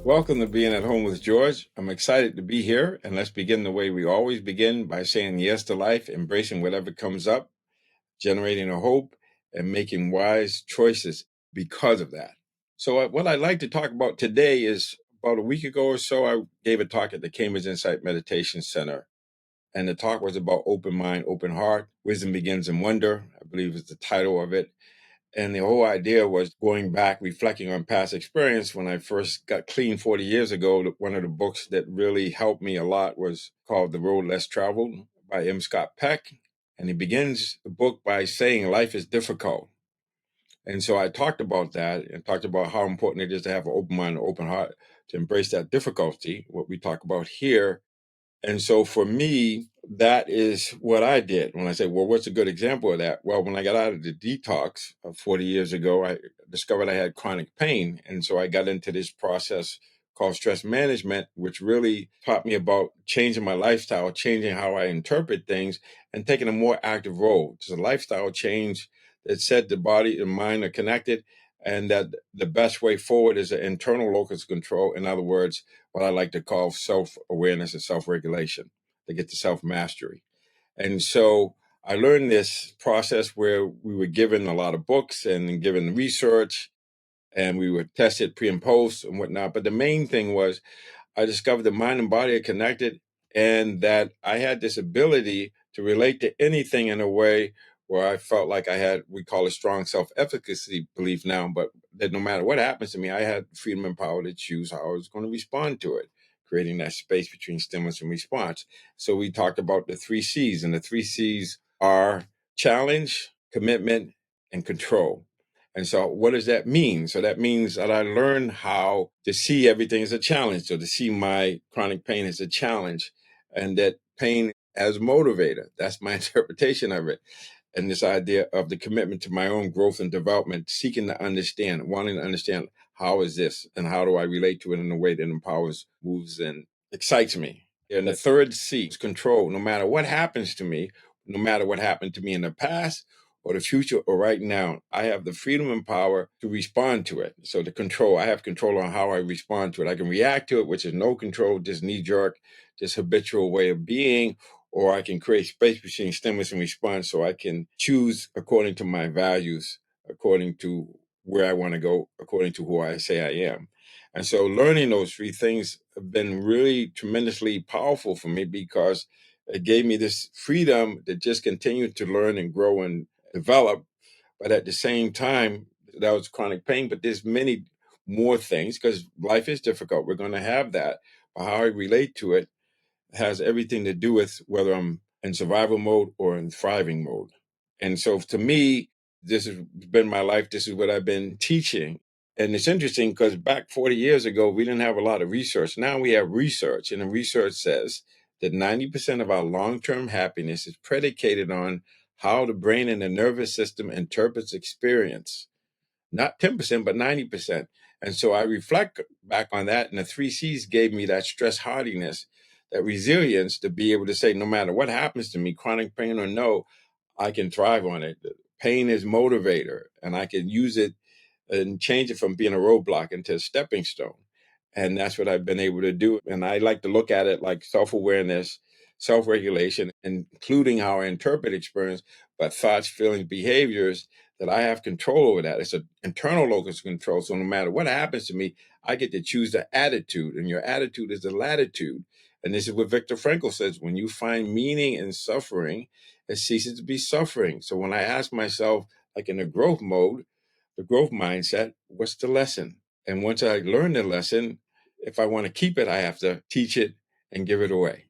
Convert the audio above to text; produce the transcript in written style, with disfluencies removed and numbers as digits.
Welcome to Being at Home with George. I'm excited to be here, and let's begin the way we always begin by saying yes to life, embracing whatever comes up, generating a hope, and making wise choices because of that. So what I'd like to talk about today is about a week ago or so, I gave a talk at the Cambridge Insight Meditation Center. And the talk was about open mind, open heart. Wisdom begins in wonder, I believe is the title of it. And the whole idea was going back, reflecting on past experience. When I first got clean 40 years ago, one of the books that really helped me a lot was called The Road Less Traveled by M. Scott Peck. And he begins the book by saying life is difficult. And so I talked about that and talked about how important it is to have an open mind, an open heart, to embrace that difficulty, what we talk about here. And so for me, that is what I did. When I say, well, what's a good example of that? Well, when I got out of the detox 40 years ago, I discovered I had chronic pain. And so I got into this process called stress management, which really taught me about changing my lifestyle, changing how I interpret things, and taking a more active role. It's a lifestyle change that said the body and mind are connected, and that the best way forward is an internal locus control. In other words, what I like to call self-awareness and self-regulation to get to self-mastery. And so I learned this process where we were given a lot of books and given research, and we were tested pre and post and whatnot. But the main thing was I discovered the mind and body are connected, and that I had this ability to relate to anything in a way where I felt like I had, we call it strong self-efficacy belief now, but that no matter what happens to me, I had freedom and power to choose how I was going to respond to it, creating that space between stimulus and response. So we talked about the 3 C's, and the 3 C's are challenge, commitment, and control. And so what does that mean? So that means that I learned how to see everything as a challenge. So to see my chronic pain as a challenge, and that pain as a motivator. That's my interpretation of it. And this idea of the commitment to my own growth and development, seeking to understand, wanting to understand how is this and how do I relate to it in a way that empowers, moves, and excites me. And the third C is control. No matter what happens to me, no matter what happened to me in the past or the future or right now, I have the freedom and power to respond to it. So the control, I have control on how I respond to it. I can react to it, which is no control, just knee jerk, just habitual way of being, or I can create space between stimulus and response so I can choose according to my values, according to where I want to go, according to who I say I am. And so learning those 3 things have been really tremendously powerful for me, because it gave me this freedom to just continue to learn and grow and develop. But at the same time, that was chronic pain, but there's many more things, because life is difficult. We're going to have that. But how I relate to it has everything to do with whether I'm in survival mode or in thriving mode. And so to me, this has been my life. This is what I've been teaching. And it's interesting because back 40 years ago, we didn't have a lot of research. Now we have research, and the research says that 90% of our long-term happiness is predicated on how the brain and the nervous system interprets experience. Not 10%, but 90%. And so I reflect back on that, and the 3 C's gave me that stress hardiness, that resilience to be able to say, no matter what happens to me, chronic pain or no, I can thrive on it. Pain is motivator, and I can use it and change it from being a roadblock into a stepping stone. And that's what I've been able to do. And I like to look at it like self-awareness, self-regulation, including how I interpret experience, but thoughts, feelings, behaviors, that I have control over that. It's an internal locus of control. So no matter what happens to me, I get to choose the attitude, and your attitude is the latitude. And this is what Viktor Frankl says: when you find meaning in suffering, it ceases to be suffering. So when I ask myself, like in the growth mode, the growth mindset, what's the lesson? And once I learn the lesson, if I want to keep it, I have to teach it and give it away.